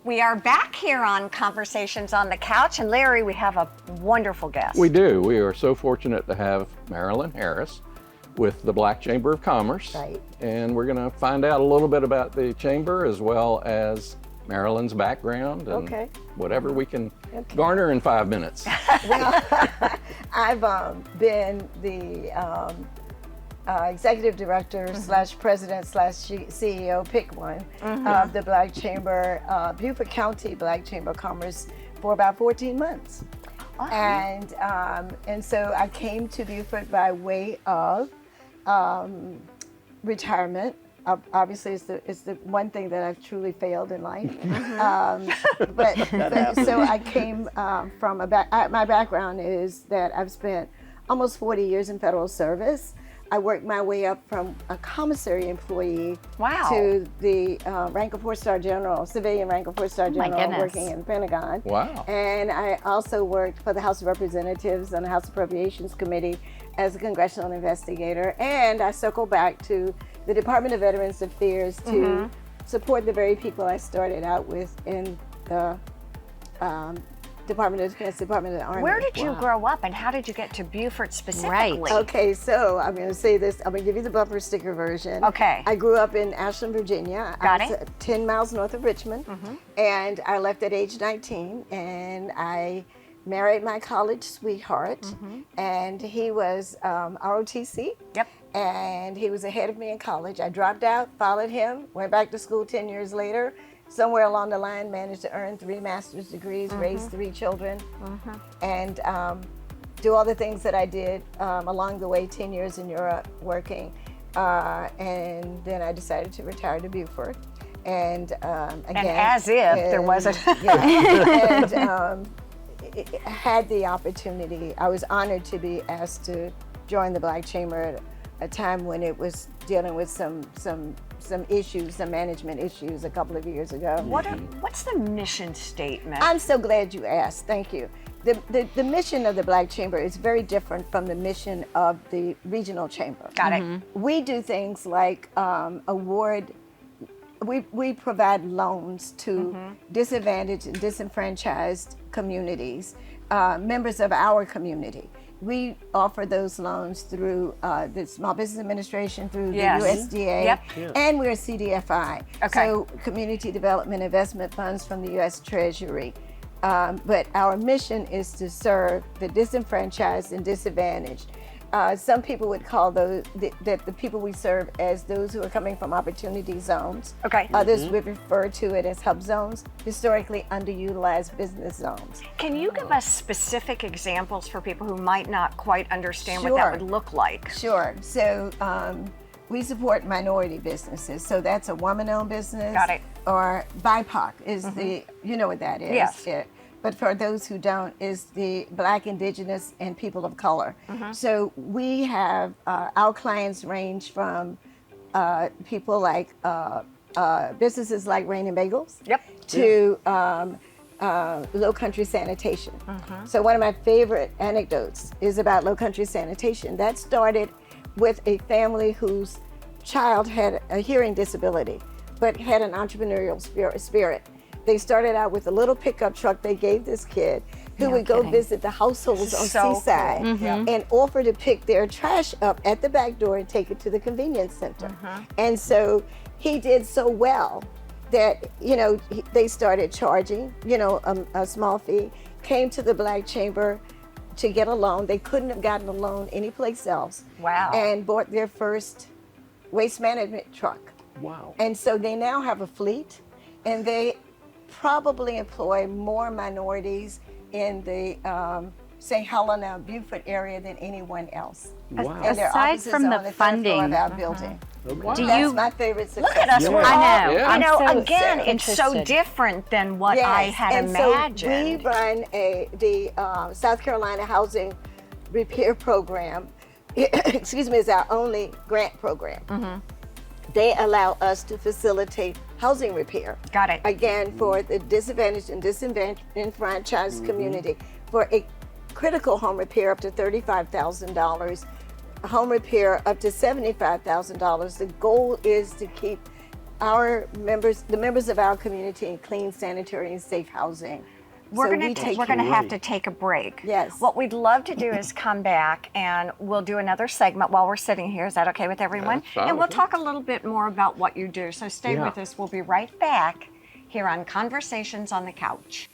We are back here on Conversations on the Couch, and Larry, we have a wonderful guest. We do. We are so fortunate to have Marilyn Harris with the Black Chamber of Commerce. Right. And we're going to find out a little bit about the chamber as well as Marilyn's background and whatever we can garner in 5 minutes. Well, I've been the executive director slash president slash CEO, pick one, of the Black Chamber, Beaufort County Black Chamber of Commerce for about 14 months. Wow. And so I came to Beaufort by way of retirement. Obviously, it's the one thing that I've truly failed in life. But so I came from my background is that I've spent almost 40 years in federal service. I worked my way up from a commissary employee to the rank of 4-star general, civilian rank of 4-star general, working in the Pentagon. Wow. And I also worked for the House of Representatives on the House Appropriations Committee as a congressional investigator. And I circled back to the Department of Veterans Affairs to support the very people I started out with in the Department of Defense, Department of the Army. Where did you grow up, and how did you get to Beaufort specifically? Right. Okay, so I'm going to say this. I'm going to give you the bumper sticker version. Okay. I grew up in Ashland, Virginia. Got I was 10 miles north of Richmond, and I left at age 19, and I married my college sweetheart, and he was ROTC. Yep. And he was ahead of me in college. I dropped out, followed him, went back to school 10 years later. Somewhere along the line, managed to earn 3 master's degrees, raise 3 children, and do all the things that I did along the way, 10 years in Europe working. And then I decided to retire to Beaufort. And again, and as if there wasn't. And had the opportunity, I was honored to be asked to join the Black Chamber at a time when it was dealing with some issues, some management issues a couple of years ago. What's the mission statement? I'm so glad you asked. Thank you. The mission of the Black Chamber is very different from the mission of the regional chamber. Got it. We do things like we provide loans to disadvantaged and disenfranchised communities, members of our community. We offer those loans through the Small Business Administration, through the USDA, and we're a CDFI, so Community Development Investment Funds from the U.S. Treasury. But our mission is to serve the disenfranchised and disadvantaged. Some people would call those the people we serve as those who are coming from opportunity zones. Others would refer to it as hub zones, historically underutilized business zones. Can you give us specific examples for people who might not quite understand what that would look like? Sure. So we support minority businesses. So that's a woman-owned business. Got it. Or BIPOC is the, you know what that is. Yes. But for those who don't, is the Black, Indigenous, and people of color. So we have, our clients range from people like, businesses like Rain and Bagels to Lowcountry Sanitation. So one of my favorite anecdotes is about Lowcountry Sanitation. That started with a family whose child had a hearing disability, but had an entrepreneurial spirit. They started out with a little pickup truck they gave this kid who would go visit the households on Seaside and offer to pick their trash up at the back door and take it to the convenience center. And so he did so well that, they started charging, a small fee, came to the Black Chamber to get a loan. They couldn't have gotten a loan anyplace else. Wow. And bought their first waste management truck. Wow. And so they now have a fleet, and they probably employ more minorities in the St. Helena, Beaufort area than anyone else. Wow. And their Aside from the funding, of our building. Do my favorite success. Look at us. Yeah. We're I all, know. I'm again, so it's so interested. different than what I had imagined. So we run the South Carolina Housing Repair Program. Excuse me, is our only grant program. They allow us to facilitate housing repair. Got it. Again, for the disadvantaged and disenfranchised community, for a critical home repair up to $35,000, home repair up to $75,000. The goal is to keep our members, the members of our community in clean, sanitary, and safe housing. We're So going to have to take a break. Yes. What we'd love to do is come back and we'll do another segment while we're sitting here. Is that okay with everyone? That's fine And we'll with me. talk a little bit more about what you do. So stay with us. We'll be right back here on Conversations on the Couch.